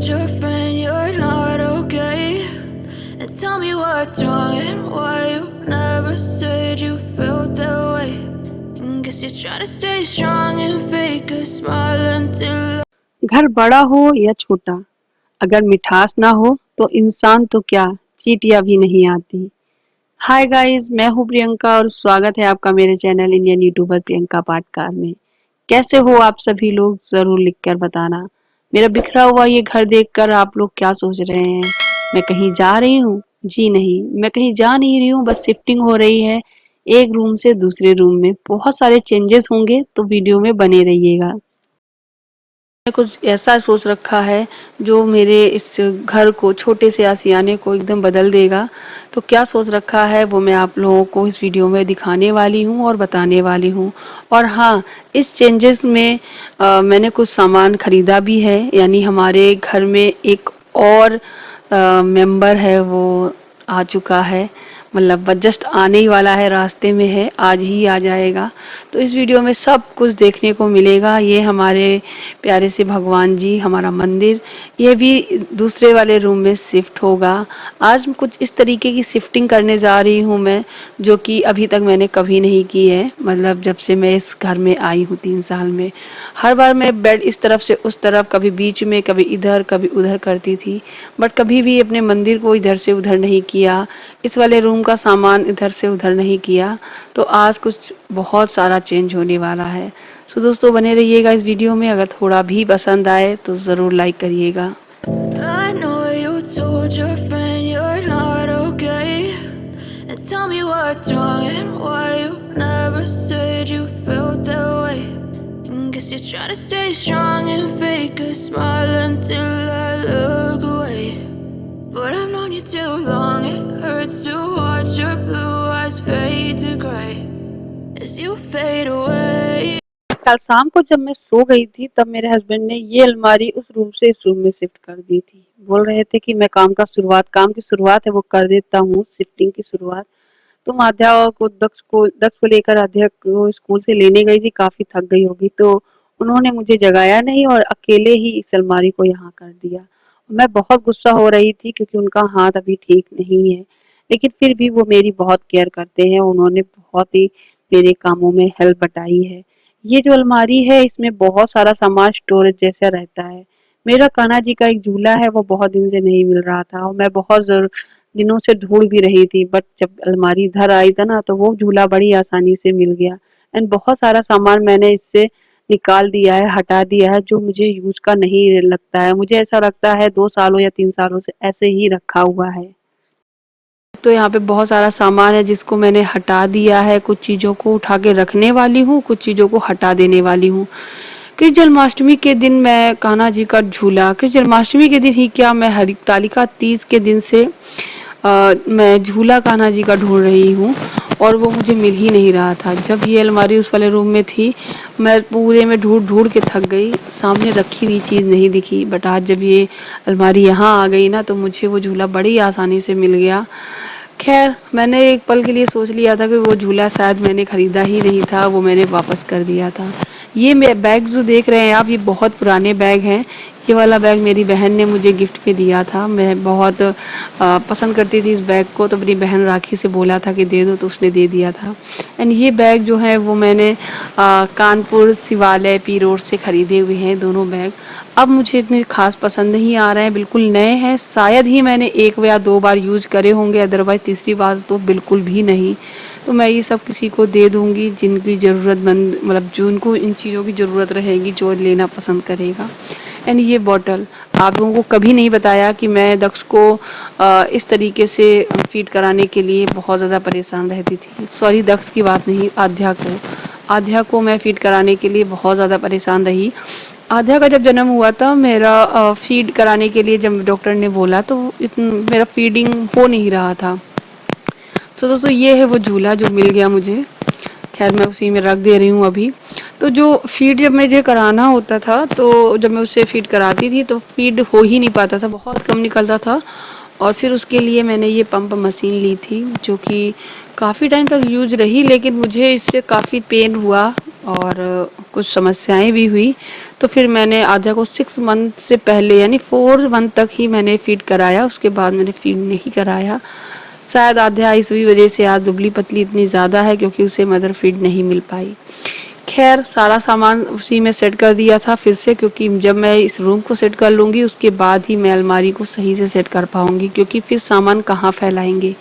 told your friend you're not okay? And tell me what's wrong and why you never said you felt that way. And guess you're trying to stay strong and fake a smile until घर बड़ा हो या छोटा, अगर मिठास ना हो तो इंसान तो क्या, चींटियां भी नहीं आती। हाय गाइस, मैं हूँ प्रियंका और स्वागत है आपका मेरे channel Indian YouTuber Priyanka Patkar में। कैसे हो आप सभी लोग, जरूर लिखकर बताना। मेरा बिखरा हुआ ये घर देखकर आप लोग क्या सोच रहे हैं, मैं कहीं जा रही हूँ? जी नहीं, मैं कहीं जा नहीं रही हूँ, बस शिफ्टिंग हो रही है एक रूम से दूसरे रूम में। बहुत सारे चेंजेस होंगे तो वीडियो में बने रहिएगा। मैंने कुछ ऐसा सोच रखा है जो मेरे इस घर को, छोटे से आशियाने को एकदम बदल देगा। तो क्या सोच रखा है वो मैं आप लोगों को इस वीडियो में दिखाने वाली हूँ और बताने वाली हूँ। और हाँ, इस चेंजेस में मैंने कुछ सामान खरीदा भी है, यानी हमारे घर में एक और मेंबर है वो आ चुका है, मतलब जस्ट आने ही वाला है, रास्ते में है, आज ही आ जाएगा। तो इस वीडियो में सब कुछ देखने को मिलेगा। ये हमारे प्यारे से भगवान जी, हमारा मंदिर, ये भी दूसरे वाले रूम में शिफ्ट होगा। आज कुछ इस तरीके की शिफ्टिंग करने जा रही हूँ मैं, जो कि अभी तक मैंने कभी नहीं की है। मतलब जब से मैं इस घर में आई हूँ 3 साल में, हर बार मैं बेड इस तरफ से उस तरफ, कभी बीच में, कभी इधर कभी उधर करती थी, बट कभी भी अपने मंदिर को इधर से उधर नहीं किया, इस वाले रूम का सामान इधर से उधर नहीं किया। तो आज कुछ बहुत सारा चेंज होने वाला है। सो दोस्तों, बने रहिएगा इस वीडियो में। अगर थोड़ा भी पसंद आए तो ज़रूर लाइक करिएगा। I know you told your friend you're not okay. And tell me what's wrong and why you never said you felt that way. And guess you're trying to stay strong and fake a smile until I look away. But I've known you too long, it hurts to watch your blue eyes fade to gray as you fade away. कल शाम को जब मैं सो गई थी तब मेरे husband ने ये अलमारी उस रूम से इस रूम में शिफ्ट कर दी थी। बोल रहे थे कि मैं काम की शुरुआत है वो कर देता हूँ, शिफ्टिंग की शुरुआत। तुम आध्या को दक्ष को लेकर आध्या को स्कूल से लेने गई थी, काफी थक गई होगी, तो उन्होंने मुझे जगाया नहीं और अकेले ही इस अलमारी को यहाँ कर दिया। मैं बहुत गुस्सा हो रही थी क्योंकि उनका हाथ अभी ठीक नहीं है, लेकिन फिर भी वो मेरी बहुत केयर करते हैं। उन्होंने बहुत ही मेरे कामों में हेल्प बटाई है। ये जो अलमारी है इसमें बहुत सारा सामान स्टोरेज जैसा रहता है। मेरा कान्हा जी का एक झूला है, वो बहुत दिन से नहीं मिल रहा था और मैं बहुत दिनों से ढूंढ भी रही थी, बट जब अलमारी इधर आई था ना तो वो झूला बड़ी आसानी से मिल गया। एंड बहुत सारा सामान मैंने इससे निकाल दिया है, हटा दिया है, जो मुझे यूज का नहीं लगता है। मुझे ऐसा लगता है 2 सालों या 3 सालों से ऐसे ही रखा हुआ है। तो यहाँ पे बहुत सारा सामान है जिसको मैंने हटा दिया है, कुछ चीज़ों को उठा के रखने वाली हूँ, कुछ चीज़ों को हटा देने वाली हूँ। कृष्ण जन्माष्टमी के दिन मैं कान्हा जी का झूला, कृष्ण जन्माष्टमी के दिन ही क्या, मैं हरितालिका तीज के दिन से मैं झूला कान्हा जी का ढूंढ रही हूँ और वो मुझे मिल ही नहीं रहा था। जब ये अलमारी उस वाले रूम में थी, मैं पूरे में ढूंढ ढूंढ के थक गई, सामने रखी हुई चीज़ नहीं दिखी। बट आज जब ये अलमारी यहाँ आ गई ना तो मुझे वो झूला बड़ी आसानी से मिल गया। खैर, मैंने एक पल के लिए सोच लिया था कि वो झूला शायद मैंने खरीदा ही नहीं था, वो मैंने वापस कर दिया था। ये बैग जो देख रहे हैं आप, ये बहुत पुराने बैग हैं। ये वाला बैग मेरी बहन ने मुझे गिफ्ट में दिया था। मैं बहुत पसंद करती थी इस बैग को, तो अपनी बहन राखी से बोला था कि दे दो, तो उसने दे दिया था। एंड ये बैग जो है वो मैंने कानपुर शिवालय पी रोड से खरीदे हुए हैं दोनों बैग। अब मुझे इतने खास पसंद नहीं आ रहे हैं, बिल्कुल नए हैं। शायद ही मैंने 1 या 2 बार यूज करे होंगे, अदरवाइज तीसरी बार तो बिल्कुल भी नहीं। तो मैं ये सब किसी को दे दूंगी जिनकी ज़रूरतमंद, मतलब जिनको इन चीज़ों की ज़रूरत रहेगी, जो लेना पसंद करेगा। एंड ये बॉटल आप लोगों को कभी नहीं बताया कि मैं दक्ष को इस तरीके से फीड कराने के लिए बहुत ज़्यादा परेशान रहती थी। सॉरी, दक्ष की बात नहीं, आध्या को मैं फीड कराने के लिए बहुत ज़्यादा परेशान रही। आध्या का जब जन्म हुआ था, मेरा फीड कराने के लिए जब डॉक्टर ने बोला तो मेरा फीडिंग हो नहीं रहा था। तो दोस्तों, ये है वो झूला जो मिल गया मुझे। खैर, मैं उसी में रख दे रही हूँ अभी। तो जो फीड जब मुझे कराना होता था, तो जब मैं उससे फीड कराती थी तो फीड हो ही नहीं पाता था, बहुत कम निकलता था। और फिर उसके लिए मैंने ये पंप मशीन ली थी, जो कि काफ़ी टाइम तक यूज रही, लेकिन मुझे इससे काफ़ी पेन हुआ और कुछ समस्याएं भी हुई। तो फिर मैंने आद्या को 6 मंथ से पहले यानी 4 मंथ तक ही मैंने फीड कराया, उसके बाद मैंने फीड नहीं कराया। शायद आद्या इसी वजह से आज दुबली पतली इतनी ज़्यादा है क्योंकि उसे मदर फीड नहीं मिल पाई। खैर सारा सामान उसी में सेट कर दिया था फिर से, क्योंकि जब मैं इस रूम को सेट कर लूँगी उसके बाद ही मैं अलमारी को सही से सेट कर पाऊँगी, क्योंकि फिर सामान कहाँ फैलाएंगे।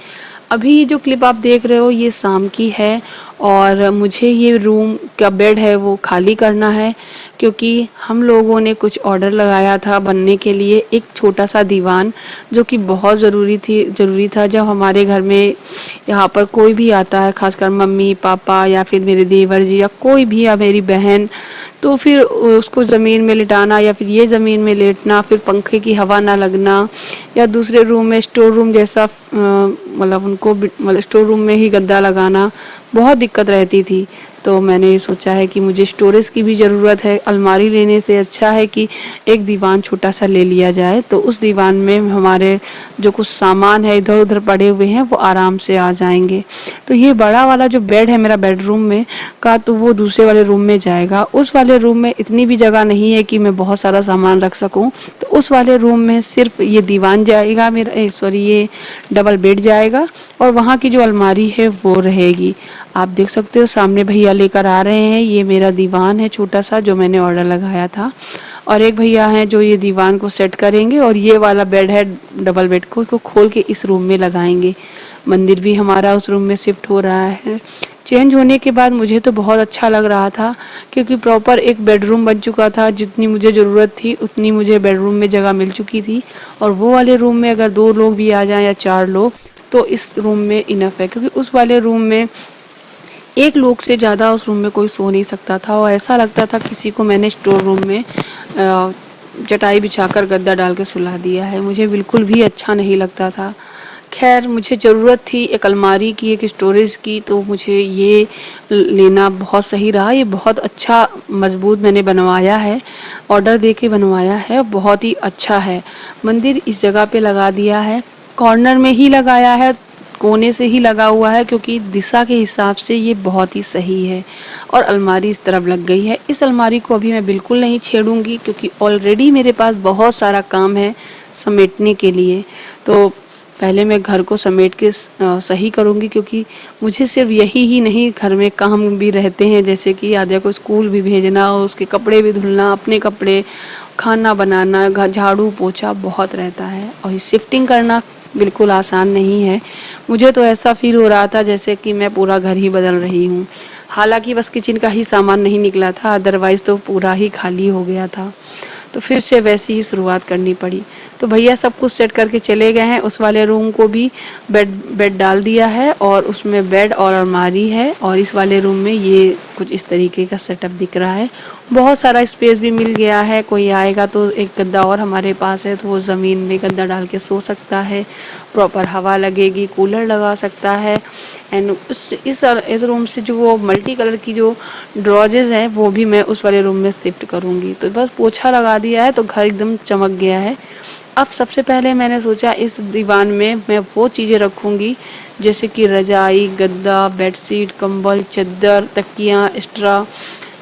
अभी ये जो क्लिप आप देख रहे हो ये शाम की है और मुझे ये रूम का बेड है वो खाली करना है, क्योंकि हम लोगों ने कुछ ऑर्डर लगाया था बनने के लिए एक छोटा सा दीवान, जो कि बहुत ज़रूरी था जब हमारे घर में यहाँ पर कोई भी आता है, खासकर मम्मी पापा या फिर मेरे देवर जी या कोई भी या मेरी बहन, तो फिर उसको ज़मीन में लिटाना या फिर ये ज़मीन में लेटना, फिर पंखे की हवा ना लगना या दूसरे रूम में स्टोर रूम जैसा मतलब उनको मतलब स्टोर रूम में ही गद्दा लगाना, बहुत दिक्कत रहती थी। तो मैंने ये सोचा है कि मुझे स्टोरेज की भी ज़रूरत है, अलमारी लेने से अच्छा है कि एक दीवान छोटा सा ले लिया जाए, तो उस दीवान में हमारे जो कुछ सामान है इधर उधर पड़े हुए हैं वो आराम से आ जाएंगे। तो ये बड़ा वाला जो बेड है मेरा बेडरूम में का, तो वो दूसरे वाले रूम में जाएगा। उस वाले रूम में इतनी भी जगह नहीं है कि मैं बहुत सारा सामान रख सकूं, तो उस वाले रूम में सिर्फ ये दीवान जाएगा मेरा, सॉरी ये डबल बेड जाएगा और वहाँ की जो अलमारी है वो रहेगी। आप देख सकते हो सामने भैया लेकर आ रहे हैं, ये मेरा दीवान है छोटा सा जो मैंने ऑर्डर लगाया था, और एक भैया हैं जो ये दीवान को सेट करेंगे और ये वाला बेड है डबल बेड को खोल के इस रूम में लगाएंगे। मंदिर भी हमारा उस रूम में शिफ्ट हो रहा है। चेंज होने के बाद मुझे तो बहुत अच्छा लग रहा था, क्योंकि प्रॉपर एक बेडरूम बन चुका था, जितनी मुझे ज़रूरत थी उतनी मुझे बेडरूम में जगह मिल चुकी थी, और वो वाले रूम में अगर 2 लोग भी आ जाएं या 4 लोग तो इस रूम में इनफ है, क्योंकि उस वाले रूम में एक लोग से ज़्यादा उस रूम में कोई सो नहीं सकता था और ऐसा लगता था किसी को मैंने स्टोर रूम में चटाई बिछाकर गद्दा डाल के सुला दिया है, मुझे बिल्कुल भी अच्छा नहीं लगता था। खैर मुझे ज़रूरत थी एक अलमारी की, एक स्टोरेज की, तो मुझे ये लेना बहुत सही रहा। ये बहुत अच्छा मजबूत मैंने बनवाया है, ऑर्डर दे के बनवाया है, बहुत ही अच्छा है। मंदिर इस जगह पे लगा दिया है, कॉर्नर में ही लगाया है, कोने से ही लगा हुआ है, क्योंकि दिशा के हिसाब से ये बहुत ही सही है। और अलमारी इस तरफ लग गई है। इस अलमारी को अभी मैं बिल्कुल नहीं छेड़ूंगी, क्योंकि ऑलरेडी मेरे पास बहुत सारा काम है समेटने के लिए। तो पहले मैं घर को समेट के सही करूंगी, क्योंकि मुझे सिर्फ यही ही नहीं घर में काम भी रहते हैं, जैसे कि आद्या को स्कूल भी भेजना, उसके कपड़े भी धुलना, अपने कपड़े, खाना बनाना, घर झाड़ू पोछा बहुत रहता है, और शिफ्टिंग करना बिल्कुल आसान नहीं है। मुझे तो ऐसा फील हो रहा था जैसे कि मैं पूरा घर ही बदल रही हूँ। हालांकि बस किचन का ही सामान नहीं निकला था, अदरवाइज़ तो पूरा ही खाली हो गया था। तो फिर से वैसी ही शुरुआत करनी पड़ी। तो भैया सब कुछ सेट करके चले गए हैं। उस वाले रूम को भी बेड डाल दिया है और उसमें बेड और अलमारी है, और इस वाले रूम में ये कुछ इस तरीके का सेटअप दिख रहा है। बहुत सारा स्पेस भी मिल गया है, कोई आएगा तो एक गद्दा और हमारे पास है तो वो ज़मीन में गद्दा डाल के सो सकता है, प्रॉपर हवा लगेगी, कूलर लगा सकता है। एंड इस रूम से जो वो मल्टी कलर की जो ड्रॉजेज हैं वो भी मैं उस वाले रूम में शिफ्ट करूँगी। तो बस पोछा लगा दिया है तो घर एकदम चमक गया है। अब सबसे पहले मैंने सोचा इस दीवान में मैं वो चीज़ें रखूँगी जैसे कि रजाई, गद्दा, बेडशीट, कंबल, चद्दर, तकियाँ, एक्स्ट्रा,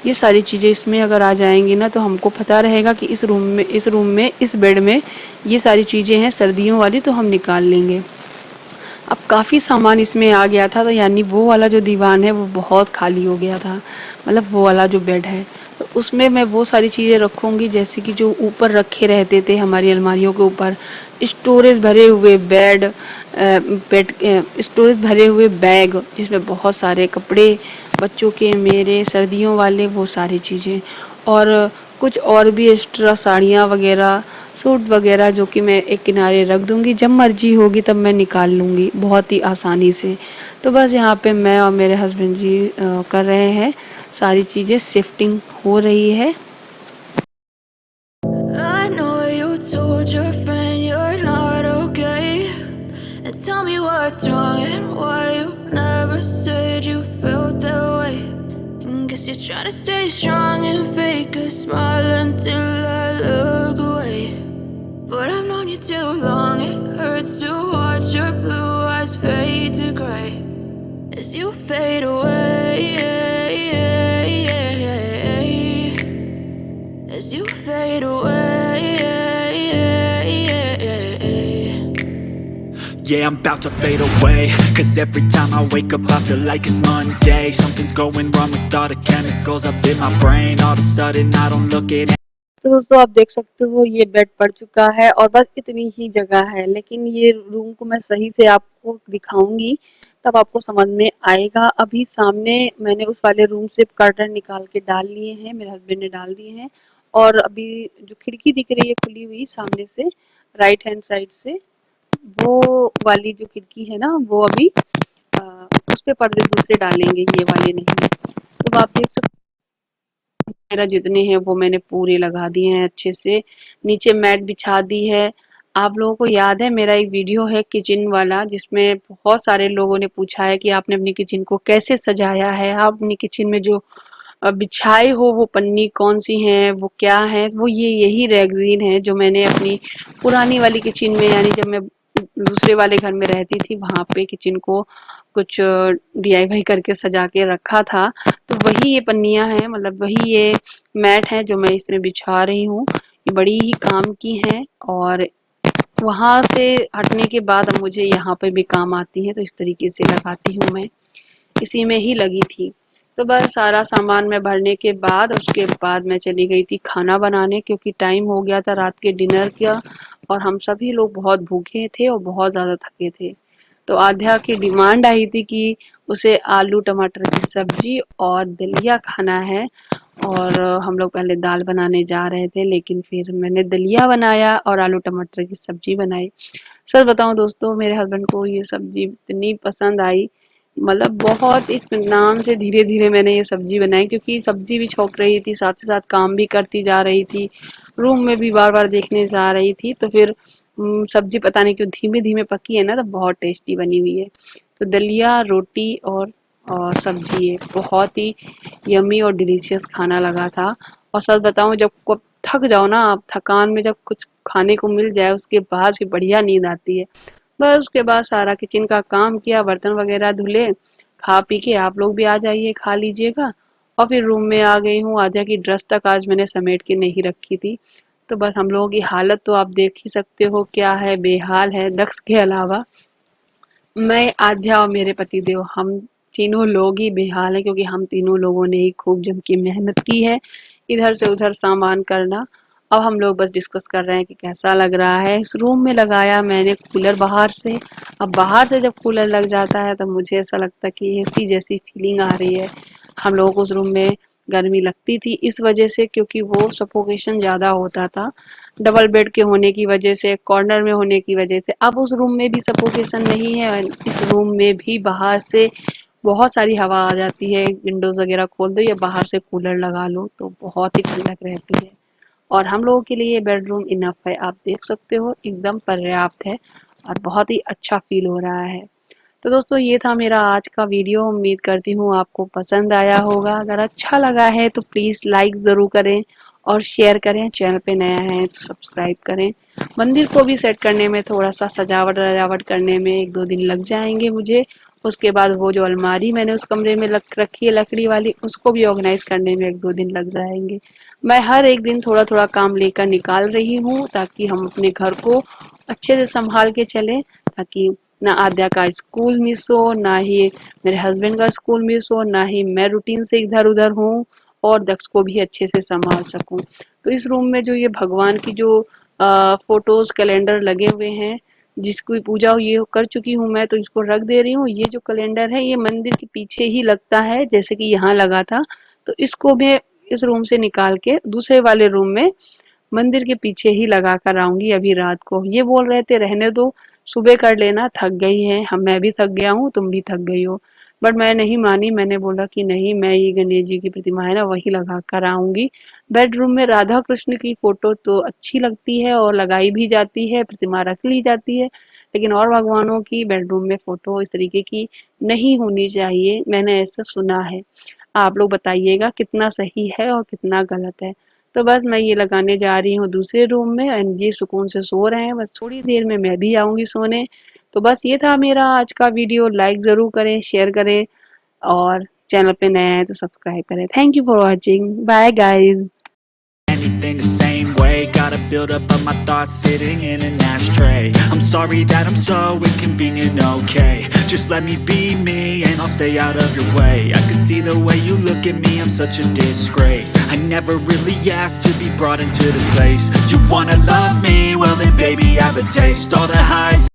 ये सारी चीज़ें इसमें अगर आ जाएंगी ना तो हमको पता रहेगा कि इस रूम में इस बेड में ये सारी चीज़ें हैं सर्दियों वाली, तो हम निकाल लेंगे। अब काफ़ी सामान इसमें आ गया था, तो यानी वो वाला जो दीवान है वो बहुत खाली हो गया था, मतलब वो वाला जो बेड है, तो उसमें मैं वो सारी चीज़ें रखूँगी जैसे कि जो ऊपर रखे रहते थे हमारी अलमारियों के ऊपर, स्टोरेज भरे हुए स्टोरेज भरे हुए बैग जिसमें बहुत सारे कपड़े बच्चों के, मेरे, सर्दियों वाले, वो सारी चीज़ें, और कुछ और भी एक्स्ट्रा साड़ियाँ वगैरह, सूट वगैरह, जो कि मैं एक किनारे रख दूँगी, जब मर्जी होगी तब मैं निकाल लूँगी बहुत ही आसानी से। तो बस यहाँ पे मैं और मेरे हस्बैंड जी कर रहे हैं, सारी चीज़ें शिफ्टिंग हो रही है। I know you told your friend you're not okay, and tell me what's wrong and why you never said you felt that way. And guess you're trying to stay strong and fake a smile until I look away. But I've known you too long, it hurts to watch your blue eyes fade to gray as you fade away, as you Yeah, I'm about to fade away. Cause every time I wake up I feel like it's Monday. Something's going wrong with all the chemicals up in my brain. All of a sudden I don't look at तो दोस्तों आप देख सकते हो ये bed पड़ चुका है और बस इतनी ही जगह है, लेकिन ये रूम को मैं सही से आपको दिखाऊंगी तब आपको समझ में आएगा। अभी सामने मैंने उस वाले रूम से कर्टन निकाल के डाल लिए हैं, मेरे हस्बैंड ने डाल दिए हैं। और अभी जो खिड़की दिख रही है खुली हुई सामने से राइट हैंड साइड से, वो वाली जो खिड़की है ना वो अभी उस पे पर्दे दूसरे डालेंगे, ये वाले नहीं। तो आप देख सकते मेरा जितने हैं वो मैंने पूरे लगा दिए हैं अच्छे से, नीचे मैट बिछा दी है। आप लोगों को याद है मेरा एक वीडियो है किचन वाला जिसमें बहुत सारे लोगों ने पूछा है कि आपने अपनी किचन को कैसे सजाया है, आप अपनी किचन में जो बिछाए हो वो पन्नी कौन सी हैं, वो क्या है, वो यही रैगजीन है जो मैंने अपनी पुरानी वाली किचन में, यानी जब मैं दूसरे वाले घर में रहती थी वहाँ पे किचन को कुछ डीआईवाई करके सजा के रखा था। तो वही ये पन्नियाँ हैं, मतलब वही ये मैट है जो मैं इसमें बिछा रही हूँ। ये बड़ी ही काम की हैं और वहाँ से हटने के बाद अब मुझे यहाँ पे भी काम आती है, तो इस तरीके से लगाती हूँ मैं, इसी में ही लगी थी। तो बस सारा सामान मैं भरने के बाद उसके बाद मैं चली गई थी खाना बनाने, क्योंकि टाइम हो गया था रात के डिनर का और हम सभी लोग बहुत भूखे थे और बहुत ज़्यादा थके थे। तो आध्या की डिमांड आई थी कि उसे आलू टमाटर की सब्जी और दलिया खाना है, और हम लोग पहले दाल बनाने जा रहे थे लेकिन फिर मैंने दलिया बनाया और आलू टमाटर की सब्जी बनाई। सच बताऊं दोस्तों, मेरे हस्बैंड को ये सब्जी इतनी पसंद आई, मतलब बहुत इत्मीनान से धीरे धीरे मैंने ये सब्जी बनाई, क्योंकि सब्जी भी छौंक रही थी, साथ ही साथ काम भी करती जा रही थी, रूम में भी बार बार देखने जा रही थी। तो फिर सब्जी पता नहीं क्यों धीमे धीमे पकी है ना, तो बहुत टेस्टी बनी हुई है। तो दलिया रोटी और सब्जी है, बहुत ही यम्मी और डिलीशियस खाना लगा था। और सच बताऊं, जब को थक जाओ ना आप, थकान में जब कुछ खाने को मिल जाए उसके बाद फिर बढ़िया नींद आती है। बस उसके बाद सारा किचन का काम किया, बर्तन वगैरह धुले, खा पी के आप लोग भी आ जाइए, खा लीजिएगा। और फिर रूम में आ गई हूँ। आध्या की ड्रेस तक आज मैंने समेट के नहीं रखी थी। तो बस हम लोगों की हालत तो आप देख ही सकते हो क्या है, बेहाल है। दक्ष के अलावा मैं, आध्या और मेरे पतिदेव, हम तीनों लोग ही बेहाल हैं, क्योंकि हम तीनों लोगों ने ही खूब जम की मेहनत की है इधर से उधर सामान करना। अब हम लोग बस डिस्कस कर रहे हैं कि कैसा लग रहा है। इस रूम में लगाया मैंने कूलर बाहर से। अब बाहर से जब कूलर लग जाता है तो मुझे ऐसा लगता है कि एसी जैसी फीलिंग आ रही है। हम लोगों को उस रूम में गर्मी लगती थी इस वजह से, क्योंकि वो सफोकेशन ज़्यादा होता था, डबल बेड के होने की वजह से, कॉर्नर में होने की वजह से। अब उस रूम में भी सफोकेशन नहीं है और इस रूम में भी बाहर से बहुत सारी हवा आ जाती है। विंडोज़ वगैरह खोल दो या बाहर से कूलर लगा लो तो बहुत ही ठंडक रहती है। और हम लोगों के लिए बेडरूम इनफ है, आप देख सकते हो एकदम पर्याप्त है और बहुत ही अच्छा फील हो रहा है। तो दोस्तों ये था मेरा आज का वीडियो, उम्मीद करती हूँ आपको पसंद आया होगा। अगर अच्छा लगा है तो प्लीज़ लाइक ज़रूर करें और शेयर करें। चैनल पे नया है तो सब्सक्राइब करें। मंदिर को भी सेट करने में, थोड़ा सा सजावट वजावट करने में 1-2 दिन लग जाएंगे मुझे। उसके बाद वो जो अलमारी मैंने उस कमरे में रखी है लकड़ी वाली, उसको भी ऑर्गेनाइज करने में 1-2 दिन लग जाएंगे। मैं हर एक दिन थोड़ा थोड़ा काम लेकर निकाल रही हूँ ताकि हम अपने घर को अच्छे से संभाल के चलें, ताकि ना आद्या का स्कूल मिस हो, ना ही मेरे हस्बैंड का स्कूल मिस हो, ना ही मैं रूटीन से इधर उधर हूँ, और दक्ष को भी अच्छे से संभाल सकूं। तो इस रूम में जो ये भगवान की जो फोटोज कैलेंडर लगे हुए हैं, जिसकी पूजा ये कर चुकी हूँ मैं, तो इसको रख दे रही हूँ। ये जो कैलेंडर है ये मंदिर के पीछे ही लगता है, जैसे कि यहाँ लगा था, तो इसको मैं इस रूम से निकाल के दूसरे वाले रूम में मंदिर के पीछे ही लगा कर आऊंगी अभी रात को। ये बोल रहे थे रहने दो, सुबह कर लेना, थक गई है, हम मैं भी थक गया हूँ, तुम भी थक गई हो। बट मैं नहीं मानी, मैंने बोला कि नहीं, मैं ये गणेश जी की प्रतिमा है ना वही लगा कर आऊंगी। बेडरूम में राधा कृष्ण की फोटो तो अच्छी लगती है और लगाई भी जाती है, प्रतिमा रख ली जाती है, लेकिन और भगवानों की बेडरूम में फोटो इस तरीके की नहीं होनी चाहिए, मैंने ऐसा सुना है। आप लोग बताइएगा कितना सही है और कितना गलत है। तो बस मैं ये लगाने जा रही हूँ दूसरे रूम में, एंड जी सुकून से सो रहे हैं, बस थोड़ी देर में मैं भी आऊँगी सोने। तो बस ये था मेरा आज का वीडियो, लाइक ज़रूर करें, शेयर करें और चैनल पे नए हैं तो सब्सक्राइब करें। Thank you for watching, bye guys. anything the same way. Got got a buildup of my thoughts sitting in an ashtray. I'm sorry that I'm so inconvenient, okay. Just let me be me and I'll stay out of your way. I can see the way you look at me, I'm such a disgrace. I never really asked to be brought into this place. You wanna love me? Well then baby, I have a taste. All the highs